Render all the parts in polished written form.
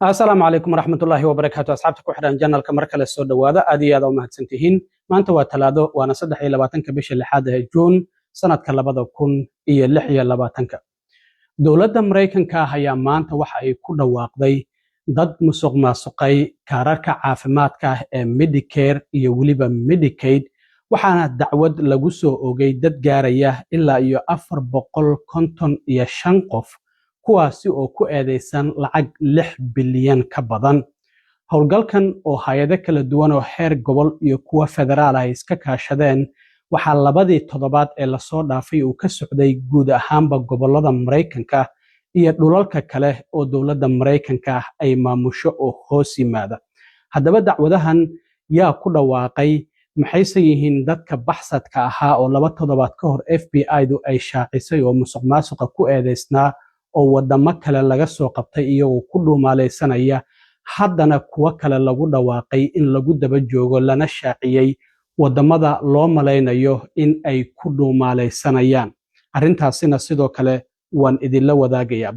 asalaamu calaykum waraxmatullaahi wabarakaatu asxaabta ku xidhan janalka mar kale soo dhowaada aad iyo aad u mahadsantihiin maanta waa talaado waana 23 bisha 6 ee juun sanadka 2026 dowladda maraykanka ah ayaa maanta waxa ay ku dhawaaqday dad musuq maasuqay kaararka caafimaadka ah ee Medicare iyo weliba Medicaid waxaana dacwad lagu soo ogay dad gaaraya ilaa iyo 455 qof kuwaasi oo ku eedeysan lacag 6 bilyan ka badan howlgalkan oo hay'ado kala duwan oo heer gobol iyo kuwa federaal ah iska kaashadeen waxaa labadii toddobaad ee la soo dhaafay uu ka socday guud ahaanba gobolada Mareykanka iyo dhulalka kale oo dowladda Mareykanka ay maamusho oo hoos yimaada haddaba dacwadahan yaa ku dhawaaqay maxayse yihiin dadka baxsadka ahaa oo laba toddobaad ka hor FBI-du ay shaacisay oo musuq maasuqa ku eedeysnaa oo wadamo kale laga soo qabtay iyagoo ku dhuumaaleysanaya haddana kuwa kale lagu dhawaaqay in lagu daba joogo lana shaaciyey wadamada loo malaynayo in ay ku dhuumaaleysanayaan arrintaasina sidoo kale waan idinla wadaagayaa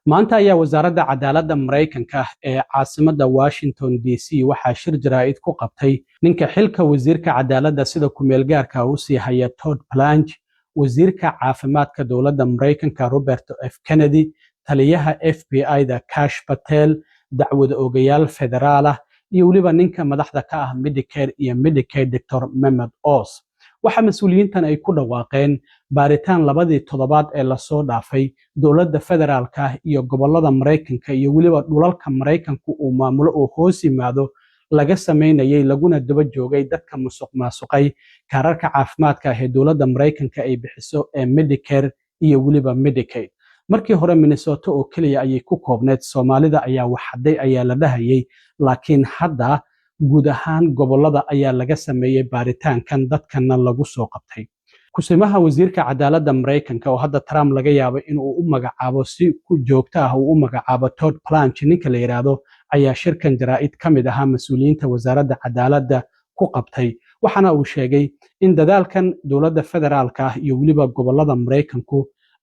maanta ayaa wasaaradda cadaaladda Mareykanka ee caasimadda Washington DC waxaa shir jaraa'id ku qabtay ninka xilka wasiirka cadaaladda sida ku meel gaarka u sii haya Todd Blanche wasiirka caafimaadka dowladda Mareykanka Robert F Kennedy taliyaha FBI-da Kash Patel dacwad ogayaal federaal ah iyo waliba ninka madaxda ka ah Medicare iyo Medicaid Dr. Mehmet Oz waxa mas'uuliyiintan ay ku dhawaaqeen baaritaan labadii toddobaad ee la soo dhaafay dowladda federaalka iyo gobolada Mareykanka iyo waliba dhulalka Mareykanku uu maamulo oo hoos yimaado laga sameynayay laguna daba joogay dadka musuq maasuqay kaararka caafimaadka ee dowladda Mareykanka ay bixiso ee Medicare iyo waliba Medicaid markii hore Minnesota oo kaliya ayay ku koobneed Soomaalida ayaa waxaday ayaa la dhahayay laakiin hadda guud ahaan gobolada ayaa laga sameeyay baaritaankan dadkana lagu soo qabtay kusimaha wasiirka cadaaladda Mareykanka oo hadda Trump laga yaabo inuu u magacaabo si ku joogto ah uu u magacaabo Todd Blanche ninka la yiraahdo ayaa shirkan jaraa'id ka mid ahaa mas'uuliyiinta wasaaradda cadaaladda ku qabtay waxaana uu sheegay in dadaalkan dowladda federaalka ah iyo waliba gobolada Mareykanku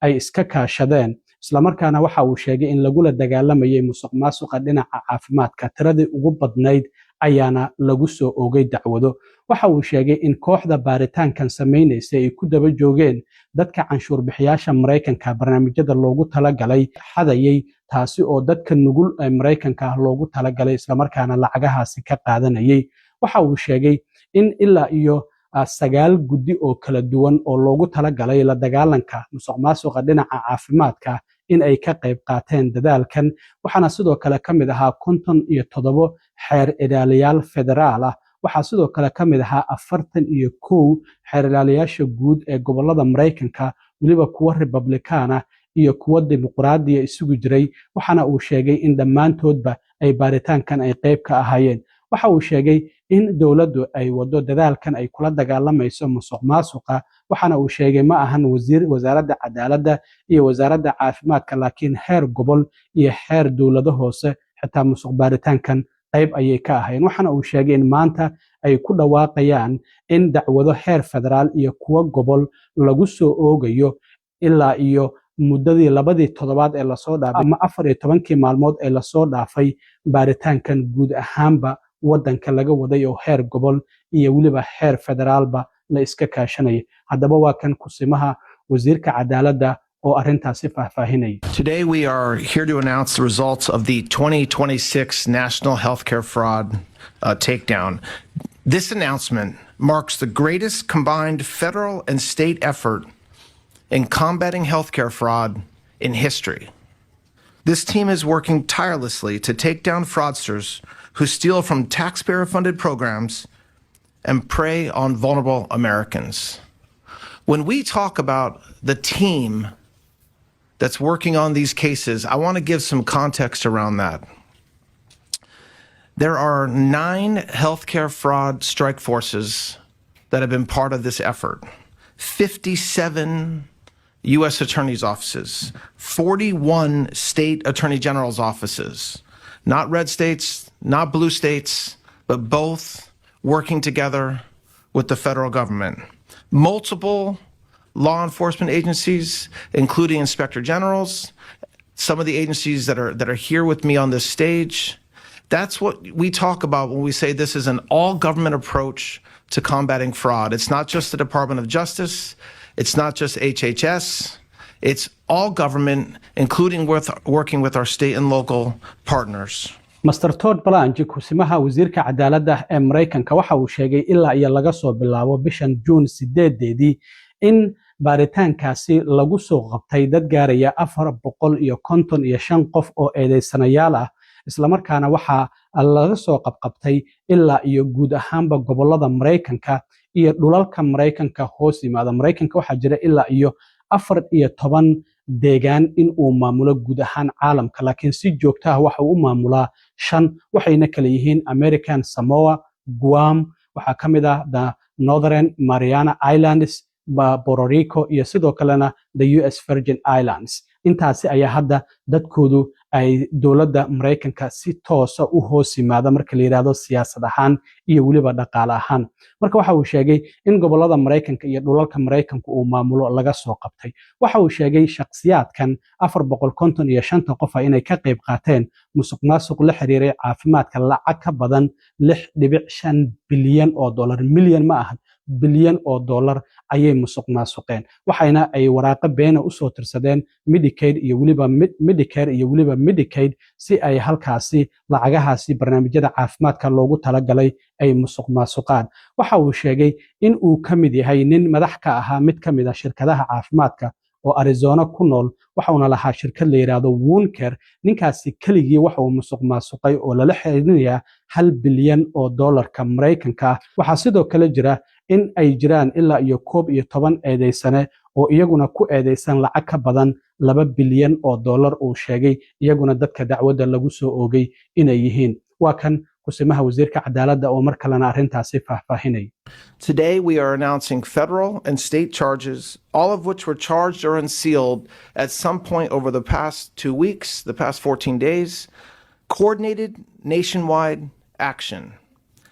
ay iska kaashadeen isla markaana waxa uu sheegay in lagu la dagaalamayay musuq maasuqa dhinaca caafimaadka tiradii ugu badnayd ayaana lagu soo ogay dacwado waxa uu sheegay in kooxda baaritaankan sameynaysa ay ku daba joogeen dadka canshuur bixiyaasha Mareykanka barnaamijyada loogu talagalay xadayay taasi oo dadka nugul ee Mareykanka loogu talagalay isla markaana lacagahaasi ka qaadanayay waxa uu sheegay in ilaa iyo 9 guddi oo kala duwan oo loogu talagalay la dagaalanka musuq maasuqa dhinaca caafimaadka in ay ka qayb qaateen dadaalkan waxaana sidoo kale ka mid ahaa 57 xeer ilaaliyaal federaal ah waxaa sidoo kale ka mid ahaa 41 xeer ilaaliyaasha guud ee gobolada Mareykanka waliba kuwa Republicana iyo kuwa dimuqraadiya isugu jiray waxaana uu sheegay in dhammaantoodba ay baaritaankan ay qayb ka ahaayeen waxa uu sheegay in dowladdu ay wado dadaalkan ay kula dagaalamayso musuq maasuqa waxaana uu sheegay ma ahan wasaaradda cadaaladda iyo wasaaradda caafimaadka laakiin heer gobol iyo heer dowlado hoose xitaa musuq baaritaankan qayb ayay ka ahaayeen waxaana uu sheegay in maanta ay ku dhawaaqayaan in dacwado heer federaal iyo kuwa gobol lagu soo oogayo ilaa iyo muddadii labadii toddobaad ee la soo dhaafay ama 14 maalmood ee la soo dhaafay baaritaankan guud ahaanba wadanka laga waday oo heer gobol iyo waliba heer federaalba la iska kaashanay haddaba waa kan kusimaha wasiirka cadaaladda oo arrintaasi faahfaahinay Today we are here to announce the results of the 2026 National Healthcare Fraud Takedown. This announcement marks the greatest combined federal and state effort in combating healthcare fraud in history. This team is working tirelessly to take down fraudsters who steal from taxpayer-funded programs and prey on vulnerable Americans. When we talk about the team that's working on these cases, I want to give some context around that. There are 9 healthcare fraud strike forces that have been part of this effort. 57 U.S. attorneys' offices, 41 state attorney general's offices, not red states, not blue states, but both working together with the federal government. Multiple law enforcement agencies, including inspector generals some of the agencies that are here with me on this stage. That's what we talk about when we say this is an all-government approach to combating fraud. It's not just the Department of Justice. It's not just HHS. It's all government, including working with our state and local partners. Master Todd Blanche kusimaha wasiirka cadaaladda ee Mareykanka waxa uu sheegay ilaa iyo laga soo bilaabo bishan June 8 in baaritaankaasi lagu soo qabtay dad gaaraya 455 qof oo eedeysanayaal ah isla markaana waxa laga soo qabqabtay ilaa iyo guud ahaanba gobolada Mareykanka iyo dhulalka Mareykanka hoos yimaada Mareykanka waxa jira ilaa iyo 14 deegaan in uu maamulo guud ahaan caalamka laakiin si joogto ah waxa uu maamulaa 5 waxayna kala yihiin American Samoa, Guam, waxa kamid ah the Northern Mariana Islands, Puerto Rico iyo sidoo kalena the US Virgin Islands. intaasi ayaa hadda dadkoodu ay dawladda Mareykanka si toos ah u hoos yimaada marka la yiraahdo siyaasad ahaan iyo waliba dhaqaale ahaan. Marka waxa uu sheegay in gobolada Mareykanka iyo dhulalka Mareykanka uu maamulo laga soo qabtay. Waxa uu sheegay shakhsiyaadkan 455 qof inay ka qayb qaateen musuqmaasuq la xiriiray caafimaadka lacag ka badan 6.5 bilyan oo dollar, milyan ma aha bilyan oo dollar ayay musuqmaasuqeen. waxayna ay waraaqo been u soo tirsadeen Medicaid iyo waliba Medicare iyo waliba Medicaid si ay halkaasi lacagahaasi barnaamijyada caafimaadka loogu talagalay ay musuqmaasuqaan. waxa uu sheegay in uu kamid yahay nin madax ka ahaa mid kamid ah shirkadaha caafimaadka oo Arizona ku nool waxauna lahaa shirkad la yiraahdo Woundcare. ninkaasi kaligii waxa uu musuqmaasuqay oo lala xiriirinayaa 1 bilyan oo dollarka Mareykanka. waxa sidoo kale jira in ay jiraan ilaa iyo 11 eedeysane oo iyaguna ku eedeysan lacag ka badan 2 bilyan oo dollar uu sheegay iyaguna dadka dacwadda lagu soo oogay inay yihiin. waa kan kusimaha wasiirka cadaaladda oo mar kalena arrintaasi faahfaahinay. Today we are announcing federal and state charges, all of which were charged or unsealed at some point over the past 2 weeks, the past 14 days, coordinated nationwide action.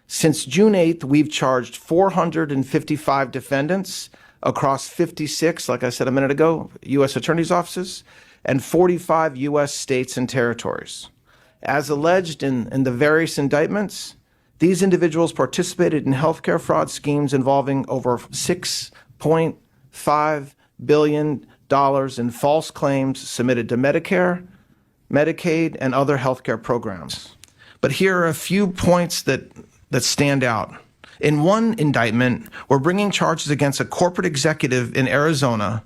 Since June 8th, we've charged 455 defendants across 56, like I said a minute ago, U.S. attorney's offices, and 45 U.S. states and territories. As alleged in the various indictments, these individuals participated in healthcare fraud schemes involving over $6.5 billion in false claims submitted to Medicare, Medicaid, and other healthcare programs. But here are a few points that stand out. In one indictment, we're bringing charges against a corporate executive in Arizona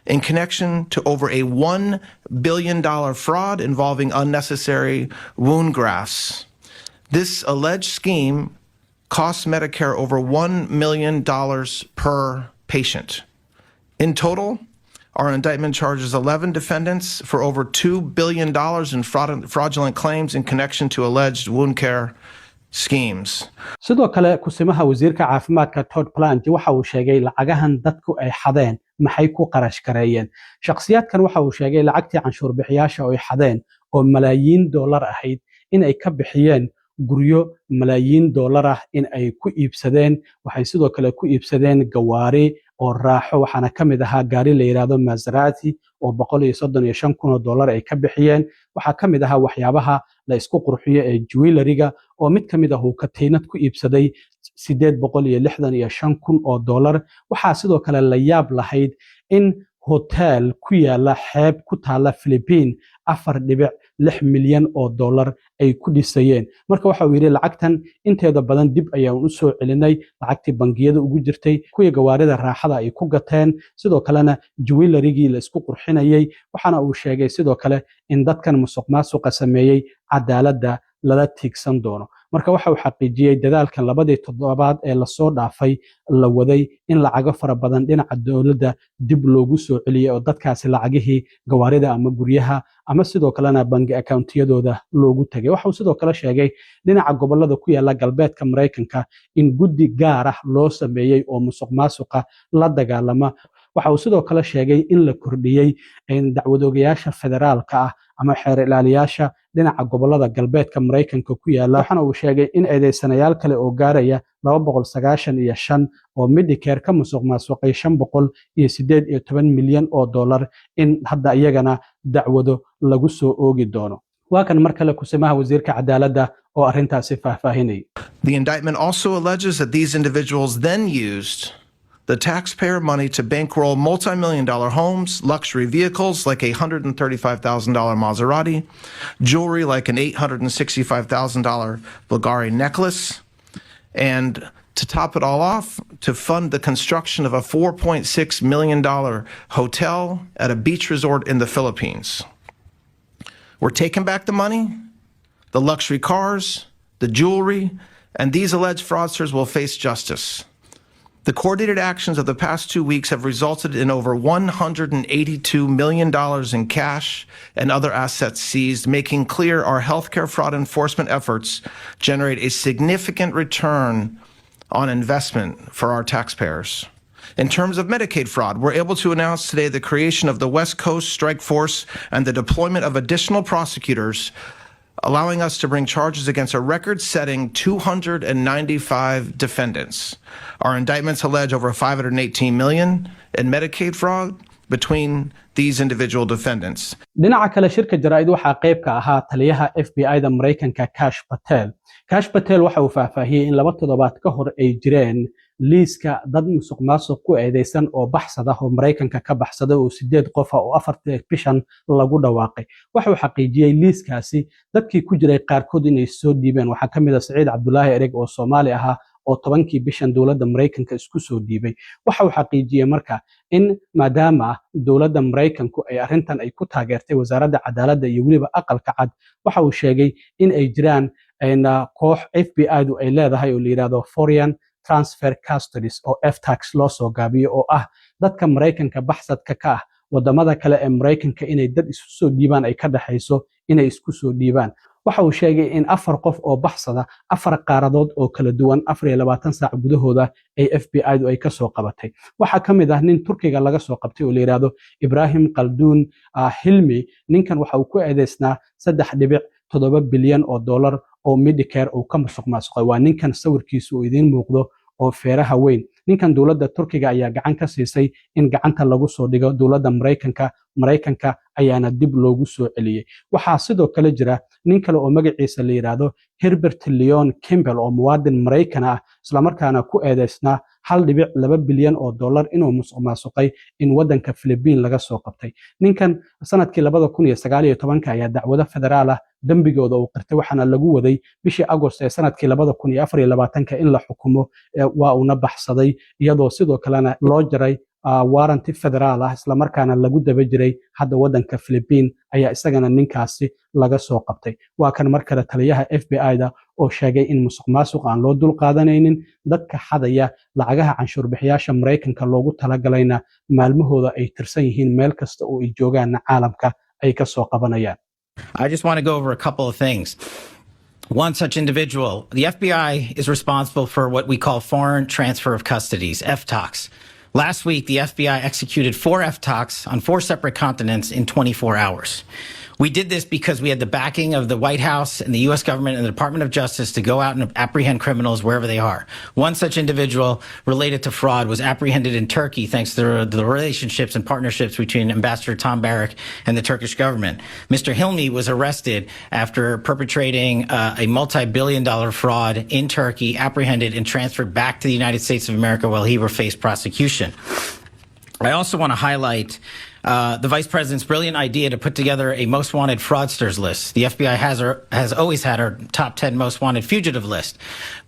in connection to over a $1 billion fraud involving unnecessary wound grafts. This alleged scheme costs Medicare over $1 million per patient. In total, our indictment charges 11 defendants for over $2 billion in fraudulent claims in connection to alleged wound care schemes. sidoo kale kusimaha wasiirka caafimaadka Todd Blanche waxa uu sheegay lacagahan dadku ay xadeen maxay ku qarash gareeyeen. shakhsiyaadkan waxa uu sheegay lacagtii canshuur bixiyaasha oo ay xadeen oo malaayiin dollar ahayd in ay ka bixiyeen guryo malaayiin dollar ah in ay ku iibsadeen. waxay sidoo kale ku iibsadeen gawaari oo raaxo waxaana kamid ahaa gaari la yiraahdo Maserati oo $135,000 ay ka bixiyeen. waxa kamid ahaa waxyaabaha la isku qurxiyo ee jewelry-ga oo mid kamid ah uu katiinad ku iibsaday $865,000. waxa sidoo kale la yaab lahayd in hotel ku yaala xeeb ku taala Philippines 4.6 milyan oo dollar ay ku dhisayeen. marka waxa uu yiri lacagtan inteeda badan dib ayaan u soo celinay lacagtii bangiyada ugu jirtay kuwa gawaarida raaxada ay ku gateen sidoo kalena jewelry-gii la isku qurxinayay. waxaana uu sheegay sidoo kale in dadkan musuqmaasuqa sameeyay cadaaladda lala tiigsan doono. marka waxa uu xaqiijiyay dadaalkan labadii toddobaad ee la soo dhaafay la waday in lacago fara badan dhinaca dawladda dib loogu soo celiyay oo dadkaasi lacagihii gawaarida ama guryaha ama sidoo kalena bangi accountiyadooda loogu tagay. waxa uu sidoo kale sheegay dhinaca gobolada ku yaala galbeedka Mareykanka in guddi gaar ah loo sameeyay oo musuqmaasuqa la dagaalama. waxa uu sidoo kale sheegay in la kordhiyay dacwadoogayaasha federaalka ah ama xeer ilaaliyaasha dhinaca gobolada galbeedka Mareykanka ku yaala waxana uu sheegay in eedeysanayaal kale oo gaaraya 295 oo Medicare ka musuqmaasuqay 518 milyan oo dollar in hadda iyagana dacwado lagu soo oogi doono waa kan mar kale kusimaha wasiirka cadaaladda oo arrintaasi faahfaahinay. The indictment also alleges that these individuals then used the taxpayer money to bankroll multi-million-dollar homes, luxury vehicles like a $135,000 Maserati, jewelry like an $865,000 Bulgari necklace, and to top it all off, to fund the construction of a $4.6 million hotel at a beach resort in the Philippines. We're taking back the money, the luxury cars, the jewelry, and these alleged fraudsters will face justice. The coordinated actions of the past 2 weeks have resulted in over $182 million in cash and other assets seized, making clear our healthcare fraud enforcement efforts generate a significant return on investment for our taxpayers. In terms of Medicaid fraud, we're able to announce today the creation of the West Coast Strike Force and the deployment of additional prosecutors, allowing us to bring charges against a record-setting 295 defendants. Our indictments allege over $518 million in Medicaid fraud between these individual defendants. dhinaca kale shirka jaraa'id waxaa qayb ka ahaa taliyaha FBI-da Mareykanka Kash Patel. Kash Patel waxa uu faahfaahiyay in 2 toddobaad ka hor ay jireen liiska dad musuqmaasuq ku eedeysan oo baxsada oo Mareykanka ka baxsada oo 8 qof oo 4 bishan lagu dhawaaqay. Waxa uu xaqiijiyay liiskaasi dadkii ku jiray qaarkood inay soo dhiibeen waxa kamid ah Saciid Cabdullaahi Ereg oo Soomaali ahaa oo 10kii bishan dowladda Mareykanka isku soo dhiibay. Waxa uu xaqiijiyay marka in maadaama dowladda Mareykanku ay arrintan ay ku taageertay wasaaradda cadaaladda iyo waliba aqalka cad waxa uu sheegay in ay jiraan koox FBI-du ay leedahay oo la yiraahdo Foreign Transfer Custodies oo FTAX loo soo gaabiyo oo ah dadka Mareykanka baxsadka ka ah wadamada kale ee Mareykanka inay dad isu soo dhiibaan ay ka dhaxayso inay isku soo dhiibaan. waxa uu sheegay in 4 qof oo baxsada 4 qaaradood oo kala duwan 24 saac gudahooda ay FBI-du ay ka soo qabatay. waxa kamid ah nin Turkiga laga soo qabtay oo la yiraahdo Ibrahim Qalduun Hilmi. ninkan waxa uu ku eedeysnaa 3.7 bilyan oo dollar oo Medicare uu ka musuqmaasuqay. waa ninkan sawirkiisu uu idin muuqdo oo feeraha weyn. ninkan dowladda Turkiga ayaa gacan ka siisay in gacanta lagu soo dhigo dowladda Mareykanka ayaana dib loogu soo celiyay. waxaa sidoo kale jira nin kale oo magaciisa la yiraahdo Herbert Leon Campbell oo muwaadin Mareykan ah isla markaana ku eedeysnaa 1.2 bilyan oo dollar inuu musuqmaasuqay in wadanka Philippines laga soo qabtay. ninkan sanadkii 2019 ayaa dacwado federaal ah dambigooda uu qirtay waxaana lagu waday bishii Agost ee sanadkii 2024 in la xukumo waa uu baxsaday iyadoo sidoo kalena loo jaray warranty federaal ah isla markaana lagu daba jiray hadda wadanka Philippines ayaa isagana ninkaasi laga soo qabtay. waa kan mar kale taliyaha FBI-da oo sheegay in musuqmaasuq aan loo dul qaadanaynin dadka xadaya lacagaha canshuur bixiyaasha Mareykanka loogu talagalayna maalmahooda ay tirsan yihiin meel kasta oo ay joogaan caalamka ay ka soo qabanayaan. I just want to go over a couple of things. One such individual, the FBI is responsible for what we call foreign transfer of custodies, FTOCs. Last week, the FBI executed 4 FTOCs on 4 separate continents in 24 hours. We did this because we had the backing of the White House and the U.S. government and the Department of Justice to go out and apprehend criminals wherever they are. One such individual related to fraud was apprehended in Turkey thanks to the relationships and partnerships between Ambassador Tom Barrack and the Turkish government. Mr. Hilmi was arrested after perpetrating a multi-billion-dollar fraud in Turkey, apprehended and transferred back to the United States of America while he faced prosecution. I also want to highlight the Vice President's brilliant idea to put together a most wanted fraudsters list. The FBI has always had our top 10 most wanted fugitive list.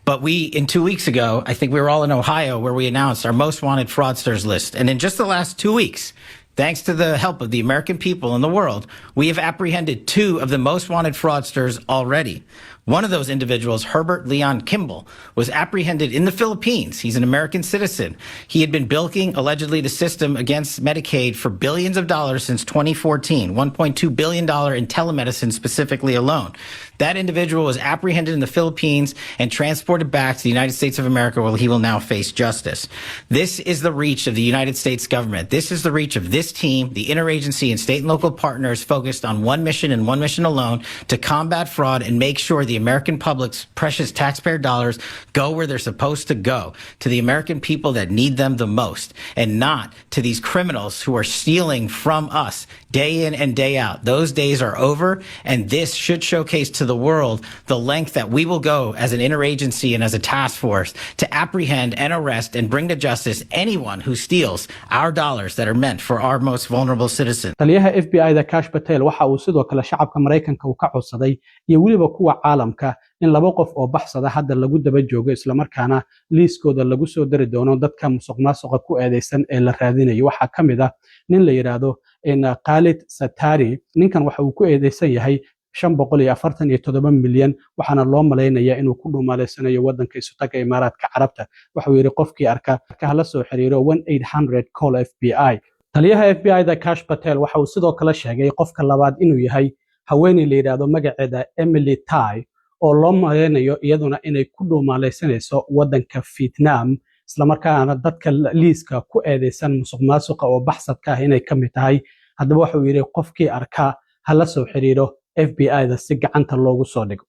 But in 2 weeks ago, I think we were all in Ohio where we announced our most wanted fraudsters list. And in just the last 2 weeks, thanks to the help of the American people and the world, we have apprehended 2 of the most wanted fraudsters already. One of those individuals, Herbert Leon Kimball, was apprehended in the Philippines. He's an American citizen. He had been bilking, allegedly, the system against Medicaid for billions of dollars since 2014, $1.2 billion in telemedicine specifically alone. That individual was apprehended in the Philippines and transported back to the United States of America, where he will now face justice. This is the reach of the United States government. This is the reach of this team, the interagency and state and local partners focused on one mission and one mission alone: to combat fraud and make sure the American public's precious taxpayer dollars go where they're supposed to go, to the American people that need them the most, and not to these criminals who are stealing from us day in and day out. Those days are over, and this should showcase to the world the length that we will go as an interagency and as a task force to apprehend and arrest and bring to justice anyone who steals our dollars that are meant for our most vulnerable citizens. taliyaha FBI-da Kash Patel waxa uu sidoo kale shacabka Mareykanka uu ka codsaday iyo weliba kuwa caalamka in laba qof oo baxsada hadda lagu daba joogo isla markaana liiskooda lagu soo dari doono dadka musuqmaasuqa ku eedeysan ee la raadinayo. Waxaa ka mid ah nin la yiraahdo Khalid Satari. Ninkan waxa uu ku eedeysan yahay 547 milyan, waxaana loo maleynayaa inuu ku dhuumaaleysanayo wadanka Isutaga Imaaraadka Carabta. Waxa uu yiri qofkii arka la soo xiriiro 1800 call FBI. taliyaha FBI-da Kash Patel waxa uu sidoo kale sheegay qofka labaad inuu yahay haweeney la yiraahdo magaceeda Emily Tai, oo loo maleynayo iyaduna inay ku dhuumaaleysanayso wadanka Vietnam, isla markaana dadka liiska ku eedeysan musuqmaasuqa oo baxsadka ah inay ka mid tahay. Haddaba waxa uu yiri qofkii arka hala soo xiriiro FBI-da si gacanta loogu soo dhigo.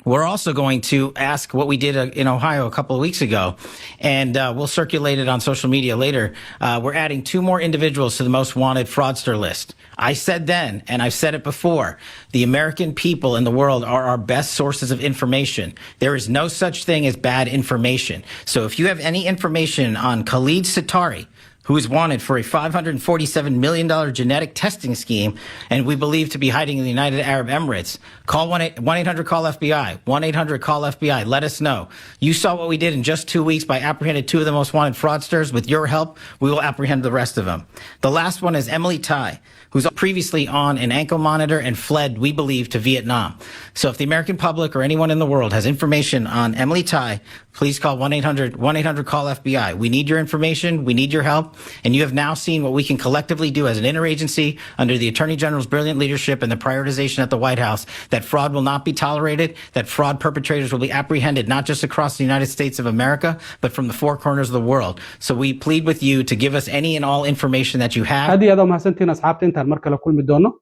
We're also going to ask what we did in Ohio a couple of weeks ago, and we'll circulate it on social media later. We're adding 2 more individuals to the most wanted fraudster list. I said then, and I've said it before, the American people in the world are our best sources of information. There is no such thing as bad information. So if you have any information on Khalid Satari, who is wanted for a $547 million genetic testing scheme and we believe to be hiding in the United Arab Emirates, call 1-800-CALL-FBI, 1-800-CALL-FBI. Let us know. You saw what we did in just 2 weeks by apprehending 2 of the most wanted fraudsters. With your help, we will apprehend the rest of them. The last one is Emily Tai, who's previously on an ankle monitor and fled, we believe, to Vietnam. So if the American public or anyone in the world has information on Emily Tai, please call 1-800-CALL-FBI. We need your information. We need your help. And you have now seen what we can collectively do as an interagency under the Attorney General's brilliant leadership and the prioritization at the White House, that fraud will not be tolerated, that fraud perpetrators will be apprehended not just across the United States of America, but from the 4 corners of the world. So we plead with you to give us any and all information that you have. هذه هذا ما سنتين أصحاب تنتهي المركلة كل مدونه.